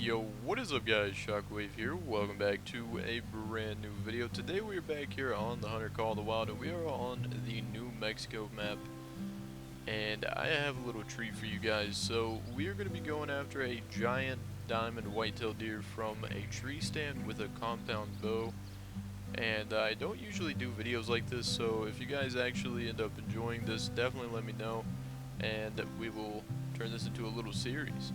Yo, what is up guys, Shockwave here, welcome back to a brand new video. Today we are back here on the Hunter Call of the Wild and we are on the New Mexico map. And I have a little treat for you guys. So we are going to be going after a giant diamond whitetail deer from a tree stand with a compound bow. And I don't usually do videos like this, so if you guys actually end up enjoying this, definitely let me know and we will turn this into a little series.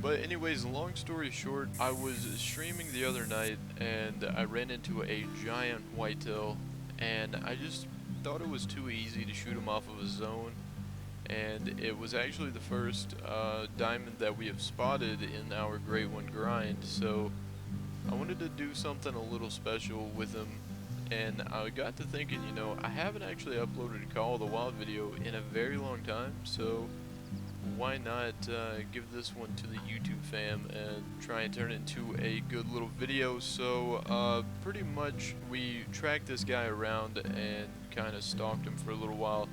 But anyways, long story short, I was streaming the other night and I ran into a giant whitetail and I just thought it was too easy to shoot him off of a zone, and it was actually the first diamond that we have spotted in our Great One grind, so I wanted to do something a little special with him. And I got to thinking, you know, I haven't actually uploaded a Call of the Wild video in a very long time, so why not give this one to the YouTube fam and try and turn it into a good little video. So pretty much we tracked this guy around and kind of stalked him for a little while,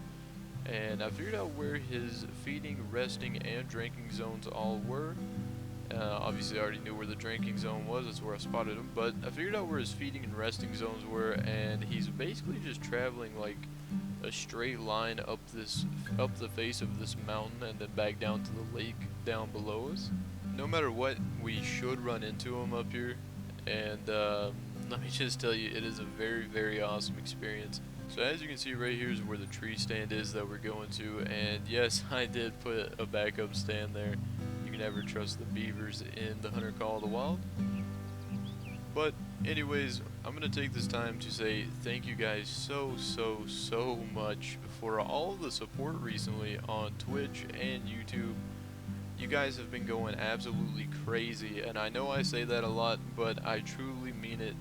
and I figured out where his feeding, resting, and drinking zones all were. Obviously I already knew where the drinking zone was, that's where I spotted him, but I figured out where his feeding and resting zones were, and he's basically just traveling like a straight line up the face of this mountain and then back down to the lake down below us. No matter what, we should run into him up here, and let me just tell you, it is a very awesome experience. So as you can see right here is where the tree stand is that we're going to, and yes, I did put a backup stand there. You can never trust the beavers in the Hunter Call of the Wild. But anyways, I'm going to take this time to say thank you guys so much for all the support recently on Twitch and YouTube. You guys have been going absolutely crazy, and I know I say that a lot, but I truly mean it.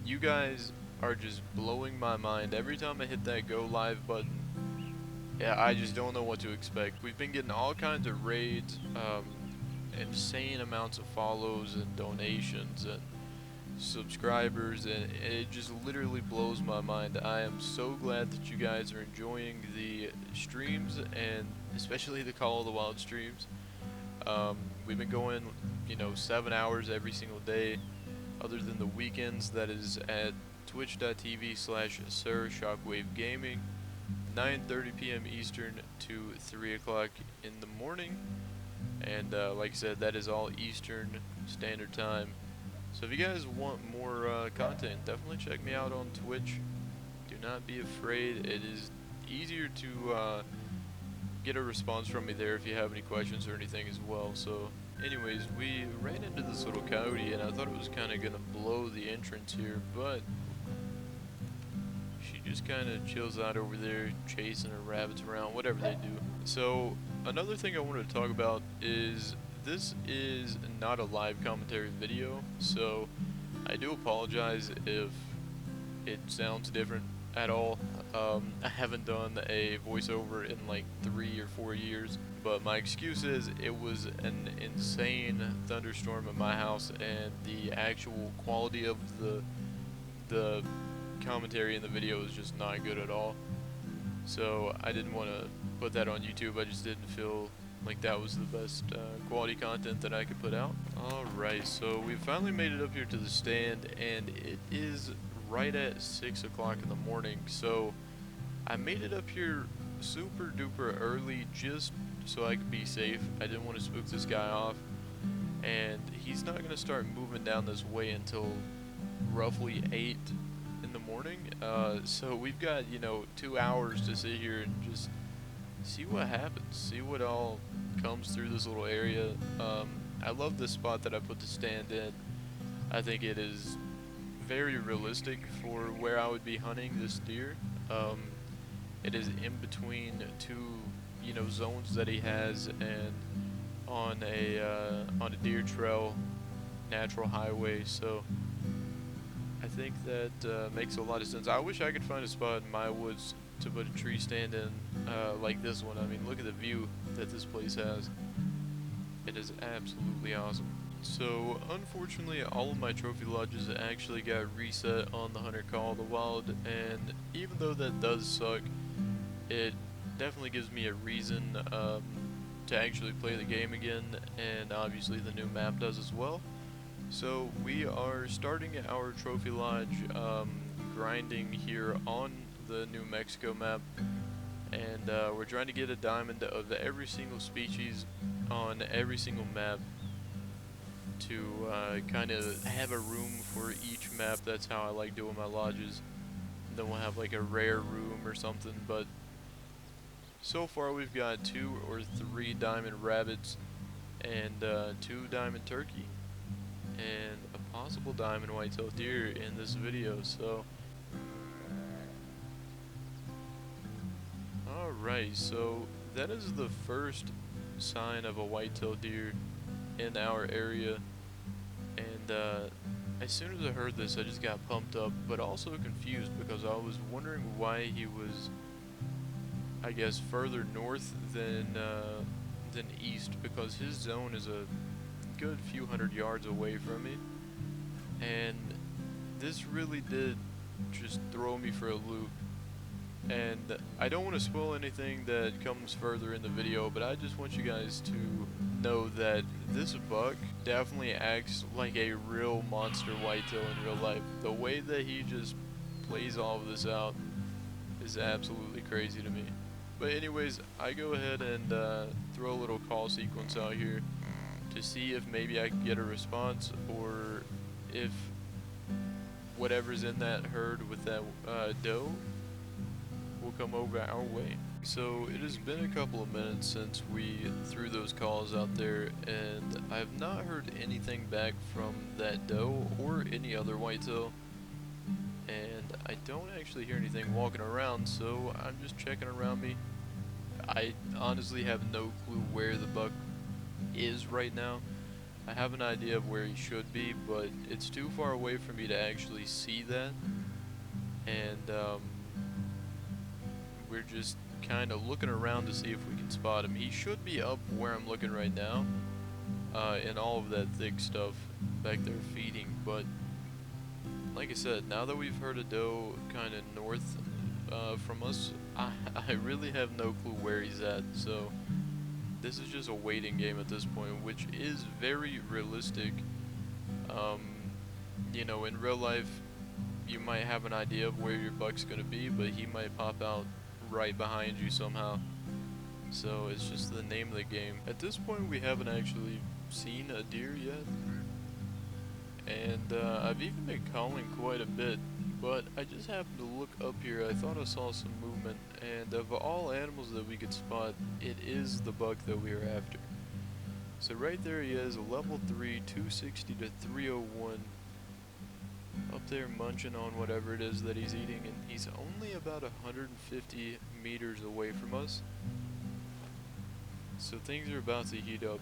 You guys are just blowing my mind every time I hit that go live button. Yeah, I just don't know what to expect. We've been getting all kinds of raids, insane amounts of follows and donations and subscribers, and it just literally blows my mind. I am so glad that you guys are enjoying the streams, and especially the Call of the Wild streams. We've been going, you know, 7 hours every single day, other than the weekends. That is at twitch.tv/SirShockwave Gaming, 9:30 p.m. Eastern to 3 o'clock in the morning, and like I said, that is all Eastern Standard Time. So if you guys want more content, definitely check me out on Twitch. Do not be afraid. It is easier to get a response from me there if you have any questions or anything as well. So anyways, we ran into this little coyote and I thought it was kind of going to blow the entrance here, but she just kind of chills out over there chasing her rabbits around, whatever they do. So another thing I wanted to talk about is this is not a live commentary video, so I do apologize if it sounds different at all. I haven't done a voiceover in like 3 or 4 years, but my excuse is it was an insane thunderstorm at my house, and the actual quality of the commentary in the video is just not good at all. So I didn't want to put that on YouTube. I just didn't feel like that was the best quality content that I could put out. Alright, so we finally made it up here to the stand, and it is right at 6 o'clock in the morning. So I made it up here super duper early just so I could be safe. I didn't want to spook this guy off, and he's not going to start moving down this way until roughly 8 in the morning. So we've got, you know, 2 hours to sit here and just see what happens, see what all comes through this little area. I love this spot that I put the stand in. I think it is very realistic for where I would be hunting this deer. It is in between two, you know, zones that he has, and on a deer trail, natural highway. So I think that makes a lot of sense. I wish I could find a spot in my woods to put a tree stand in like this one. I mean, look at the view that this place has. It is absolutely awesome. So unfortunately, all of my trophy lodges actually got reset on the Hunter Call of the Wild, and even though that does suck, it definitely gives me a reason to actually play the game again, and obviously the new map does as well. So we are starting our Trophy Lodge grinding here on the New Mexico map, and we're trying to get a diamond of every single species on every single map to kind of have a room for each map. That's how I like doing my lodges. And then we'll have like a rare room or something, but so far we've got 2 or 3 diamond rabbits and 2 diamond turkey and a possible diamond whitetail deer in this video. So alright, so that is the first sign of a whitetail deer in our area, and as soon as I heard this I just got pumped up, but also confused because I was wondering why he was, I guess, further north than east, because his zone is a good few hundred yards away from me, and this really did just throw me for a loop. And I don't want to spoil anything that comes further in the video, but I just want you guys to know that this buck definitely acts like a real monster whitetail in real life. The way that he just plays all of this out is absolutely crazy to me. But anyways, I go ahead and throw a little call sequence out here to see if maybe I can get a response, or if whatever's in that herd with that doe will come over our way. So it has been a couple of minutes since we threw those calls out there, and I have not heard anything back from that doe or any other whitetail, and I don't actually hear anything walking around, so I'm just checking around me. I honestly have no clue where the buck is right now. I have an idea of where he should be, but it's too far away for me to actually see that, and we're just kind of looking around to see if we can spot him. He should be up where I'm looking right now, in all of that thick stuff back there feeding, but like I said, now that we've heard a doe kind of north from us, I really have no clue where he's at, so this is just a waiting game at this point, which is very realistic. You know, in real life, you might have an idea of where your buck's gonna be, but he might pop out right behind you somehow. So it's just the name of the game. At this point, we haven't actually seen a deer yet, and I've even been calling quite a bit, but I just happened to look up here. I thought I saw some movement, and of all animals that we could spot, it is the buck that we are after. So right there he is, a level 3, 260 to 301, up there munching on whatever it is that he's eating, and he's only about 150 meters away from us. So things are about to heat up.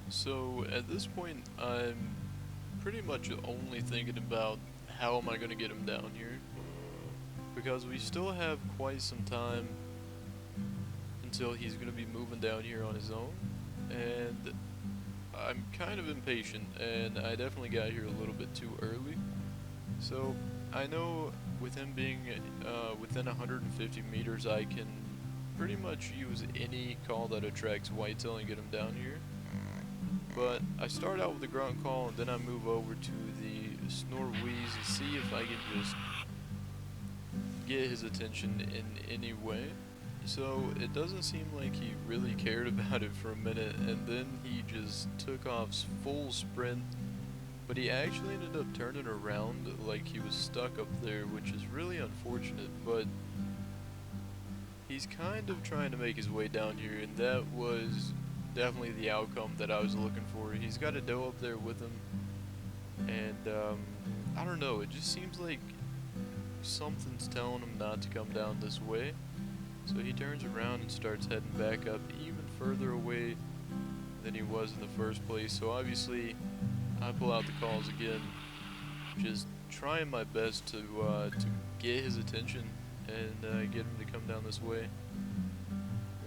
So at this point, I'm pretty much only thinking about how am I going to get him down here, because we still have quite some time until he's going to be moving down here on his own, and I'm kind of impatient, and I definitely got here a little bit too early. So I know with him being within 150 meters, I can pretty much use any call that attracts whitetail and get him down here. But I start out with the grunt call, and then I move over to the snore wheeze to see if I can just get his attention in any way. So it doesn't seem like he really cared about it for a minute, and then he just took off full sprint. But he actually ended up turning around like he was stuck up there, which is really unfortunate, but he's kind of trying to make his way down here, and that was definitely the outcome that I was looking for. He's got a doe up there with him, and I don't know, it just seems like something's telling him not to come down this way. So he turns around and starts heading back up even further away than he was in the first place. So obviously I pull out the calls again, just trying my best to get his attention and get him to come down this way.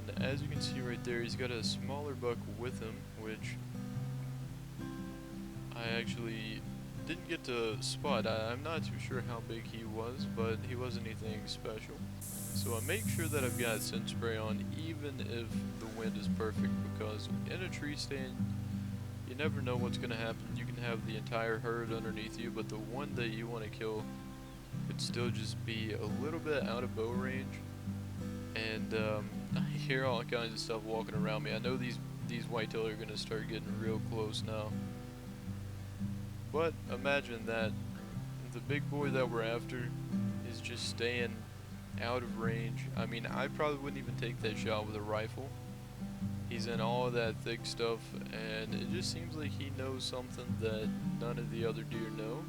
And as you can see right there, he's got a smaller buck with him, which I actually didn't get to spot. I'm not too sure how big he was, but he wasn't anything special. So I make sure that I've got scent spray on even if the wind is perfect, because in a tree stand you never know what's going to happen. You can have the entire herd underneath you, but the one that you want to kill could still just be a little bit out of bow range. And I hear all kinds of stuff walking around me. I know these whitetail are going to start getting real close now. But imagine that the big boy that we're after is just staying out of range. I mean, I probably wouldn't even take that shot with a rifle. He's in all of that thick stuff, and it just seems like he knows something that none of the other deer know.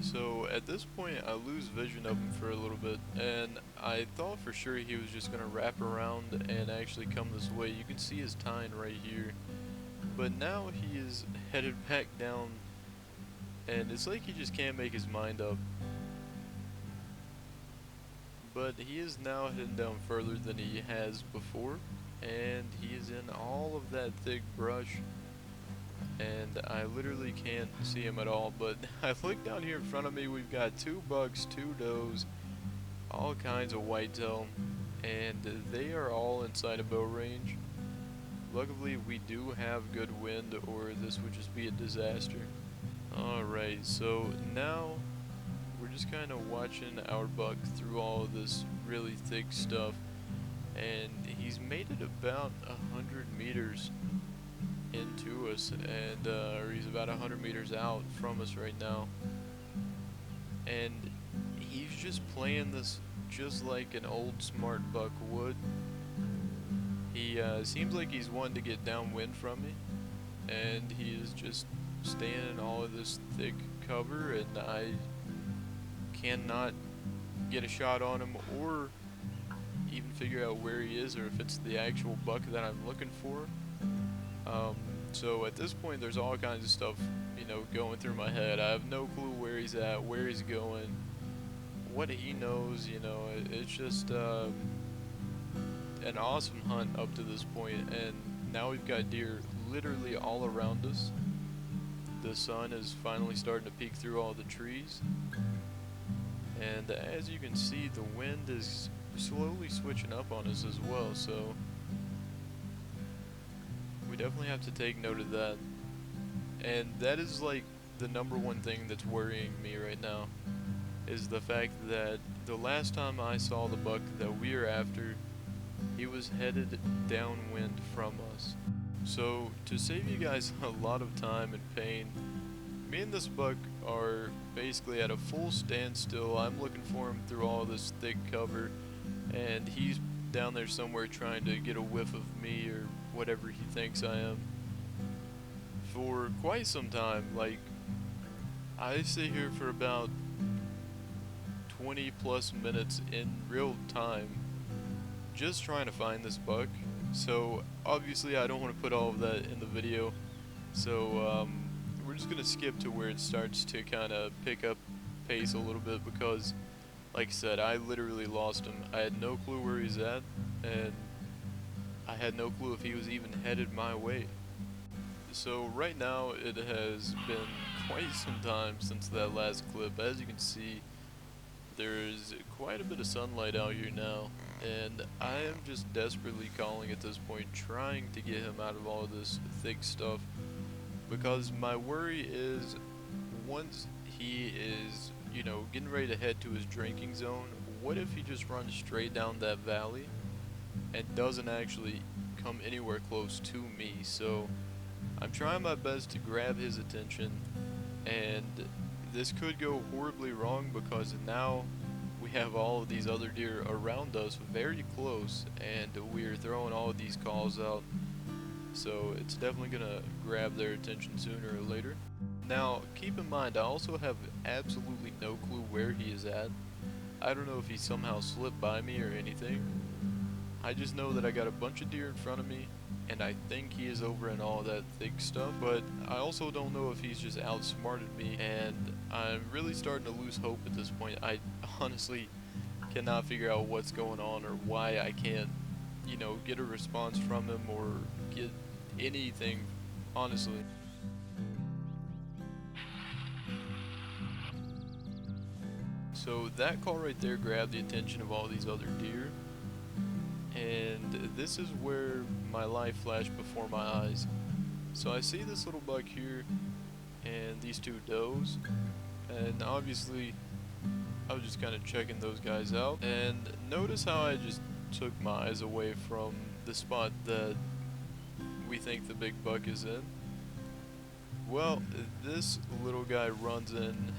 So at this point I lose vision of him for a little bit, and I thought for sure he was just gonna wrap around and actually come this way. You can see his tine right here, but now he is headed back down, and it's like he just can't make his mind up. But he is now heading down further than he has before, and he is in all of that thick brush, and I literally can't see him at all. But I look down here in front of me, we've got 2 bucks, 2 does, all kinds of whitetail, and they are all inside of bow range. Luckily we do have good wind, or this would just be a disaster. Alright, so now we're just kind of watching our buck through all of this really thick stuff, and he's made it about 100 meters into us, and or he's about 100 meters out from us right now, and he's just playing this just like an old smart buck would. He seems like he's wanting to get downwind from me, and he is just staying in all of this thick cover, and I cannot get a shot on him or even figure out where he is, or if it's the actual buck that I'm looking for. So at this point there's all kinds of stuff, you know, going through my head. I have no clue where he's at, where he's going, what he knows, you know. It's just an awesome hunt up to this point, and now we've got deer literally all around us. The sun is finally starting to peek through all the trees, and as you can see, the wind is slowly switching up on us as well, so we definitely have to take note of that. And that is like the #1 thing that's worrying me right now, is the fact that the last time I saw the buck that we are after, he was headed downwind from us. So to save you guys a lot of time and pain, me and this buck are basically at a full standstill. I'm looking for him through all this thick cover, and he's down there somewhere trying to get a whiff of me or whatever he thinks I am for quite some time. Like, I sit here for about 20 plus minutes in real time just trying to find this buck. So obviously I don't want to put all of that in the video, so we're just gonna skip to where it starts to kind of pick up pace a little bit, because like I said, I literally lost him. I had no clue where he's at, and I had no clue if he was even headed my way. So right now it has been quite some time since that last clip. As you can see, there's quite a bit of sunlight out here now, and I am just desperately calling at this point, trying to get him out of all of this thick stuff, because my worry is once he is, you know, getting ready to head to his drinking zone, what if he just runs straight down that valley and doesn't actually come anywhere close to me? So I'm trying my best to grab his attention, and this could go horribly wrong, because now we have all of these other deer around us very close, and we're throwing all of these calls out, so it's definitely gonna grab their attention sooner or later. Now keep in mind, I also have absolutely no clue where he is at. I don't know if he somehow slipped by me or anything. I just know that I got a bunch of deer in front of me, and I think he is over in all that thick stuff, but I also don't know if he's just outsmarted me, and I'm really starting to lose hope at this point. I honestly cannot figure out what's going on, or why I can't, you know, get a response from him or get anything, honestly. So that call right there grabbed the attention of all these other deer, and this is where my life flashed before my eyes. So I see this little buck here and these two does, and obviously I was just kind of checking those guys out, and notice how I just took my eyes away from the spot that we think the big buck is in. Well, this little guy runs in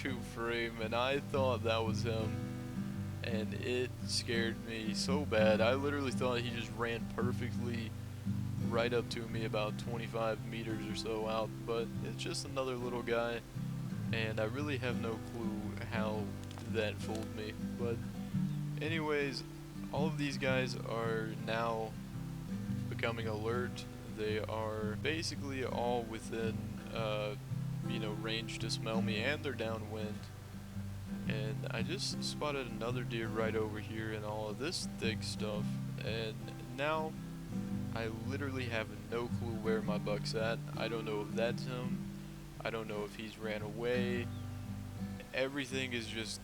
to frame, and I thought that was him, and it scared me so bad. I literally thought he just ran perfectly right up to me about 25 meters or so out, but it's just another little guy, and I really have no clue how that fooled me. But anyways, all of these guys are now becoming alert. They are basically all within range to smell me, and they're downwind. And I just spotted another deer right over here and all of this thick stuff, and now I literally have no clue where my buck's at. I don't know if that's him. I don't know if he's ran away. Everything is just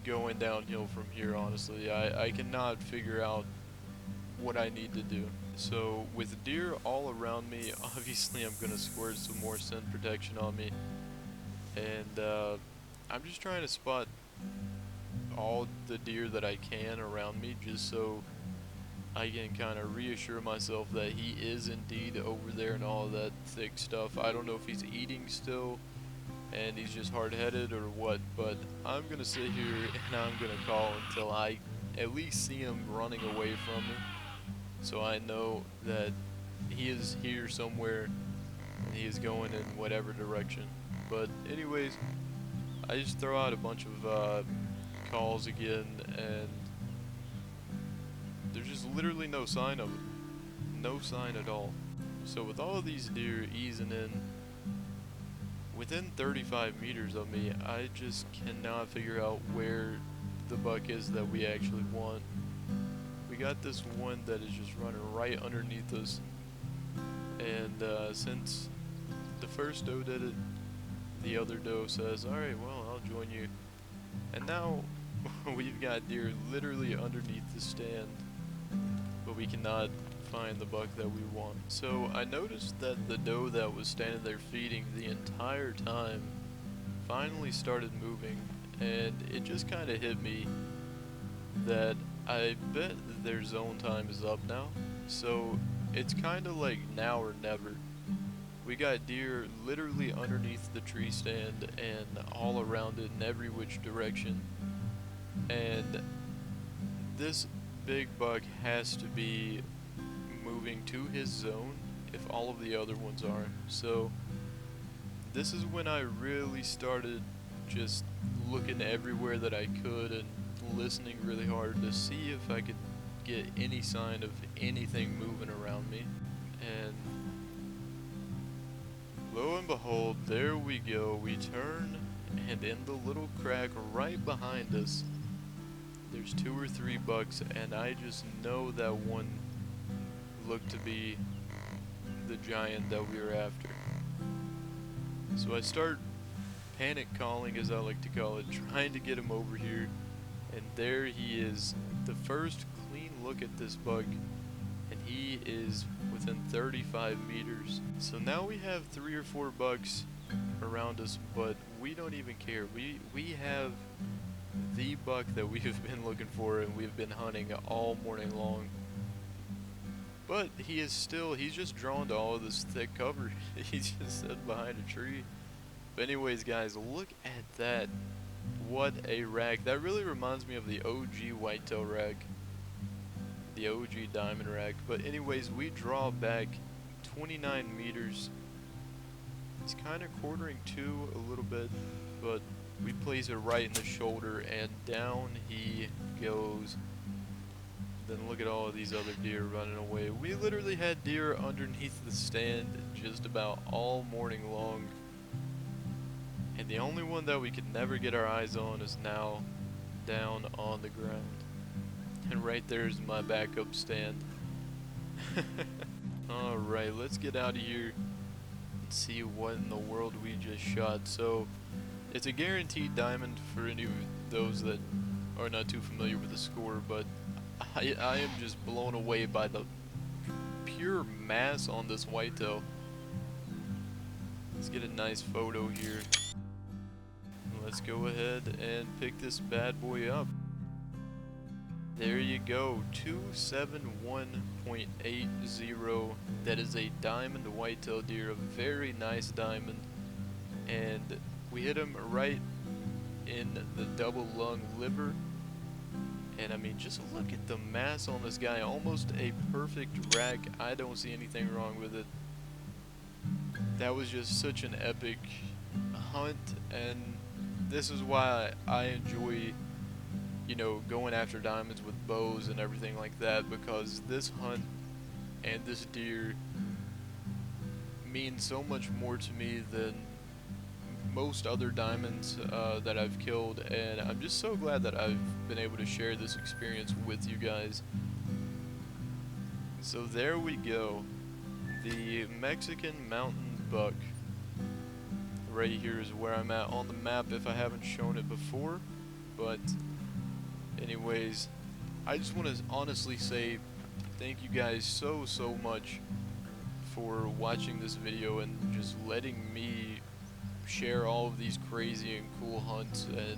going downhill from here, honestly. I cannot figure out what I need to do. So with deer all around me, obviously I'm gonna squirt some more scent protection on me, and I'm just trying to spot all the deer that I can around me, just so I can kind of reassure myself that he is indeed over there and all of that thick stuff. I don't know if he's eating still and he's just hard-headed or what, but I'm gonna sit here and I'm gonna call until I at least see him running away from me, so I know that he is here somewhere and he is going in whatever direction. But anyways, I just throw out a bunch of calls again, and there's just literally no sign of it. No sign at all. So with all of these deer easing in within 35 meters of me, I just cannot figure out where the buck is that we actually want. We got this one that is just running right underneath us, and since the first doe did it, the other doe says, alright, well, I'll join you. And now we've got deer literally underneath the stand, but we cannot find the buck that we want. So I noticed that the doe that was standing there feeding the entire time finally started moving, and it just kind of hit me that I bet that their zone time is up now. So it's kind of like now or never. We got deer literally underneath the tree stand and all around it in every which direction, and this big buck has to be moving to his zone if all of the other ones are. So this is when I really started just looking everywhere that I could and listening really hard to see if I could get any sign of anything moving around me. And lo and behold, there we go. We turn, and in the little crack right behind us, there's 2 or 3 bucks, and I just know that one looked to be the giant that we were after. So I start panic calling, as I like to call it, trying to get him over here, and there he is. The first clean look at this buck, and he is within 35 meters. So now we have 3 or 4 bucks around us, but we don't even care. We have the buck that we have been looking for and we've been hunting all morning long. But he is still, he's just drawn to all of this thick cover. He's just sitting behind a tree. But anyways, guys, look at that. What a rack. That really reminds me of the OG whitetail rack. The OG diamond rack. But anyways, we draw back 29 meters. He's kind of quartering to a little bit, but we place it right in the shoulder, and down he goes. Then look at all of these other deer running away. We literally had deer underneath the stand just about all morning long, and the only one that we could never get our eyes on is now down on the ground. And right there's my backup stand. Alright, let's get out of here and see what in the world we just shot. So it's a guaranteed diamond for any of those that are not too familiar with the score, but I am just blown away by the pure mass on this whitetail. Let's get a nice photo here. Let's go ahead and pick this bad boy up. There you go, 271.80. That is a diamond whitetail deer, a very nice diamond. And we hit him right in the double lung liver. And I mean, just look at the mass on this guy, almost a perfect rack. I don't see anything wrong with it. That was just such an epic hunt, and this is why I enjoy, you know, going after diamonds with bows and everything like that, because this hunt and this deer means so much more to me than most other diamonds that I've killed, and I'm just so glad that I've been able to share this experience with you guys. So there we go, the Mexican mountain buck. Right here is where I'm at on the map if I haven't shown it before, but anyways, I just want to honestly say thank you guys so much for watching this video and just letting me share all of these crazy and cool hunts and,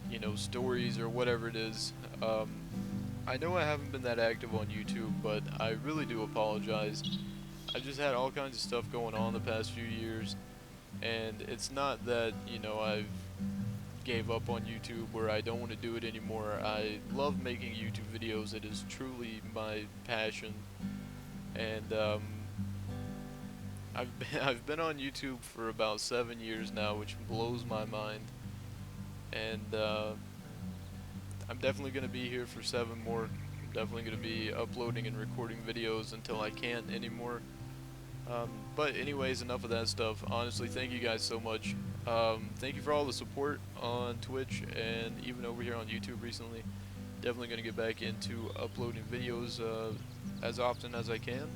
you know, stories or whatever it is. I know I haven't been that active on YouTube, but I really do apologize. I've just had all kinds of stuff going on the past few years, and it's not that, you know, I've gave up on YouTube where I don't want to do it anymore. I love making YouTube videos. It is truly my passion, and I've been on YouTube for about 7 years now, which blows my mind, and I'm definitely going to be here for 7 more. I'm definitely going to be uploading and recording videos until I can't anymore. But anyways, enough of that stuff. Honestly, thank you guys so much. Thank you for all the support on Twitch and even over here on YouTube recently. Definitely going to get back into uploading videos as often as I can.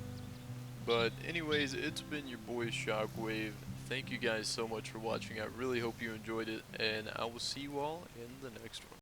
But anyways, it's been your boy Shockwave. Thank you guys so much for watching. I really hope you enjoyed it, and I will see you all in the next one.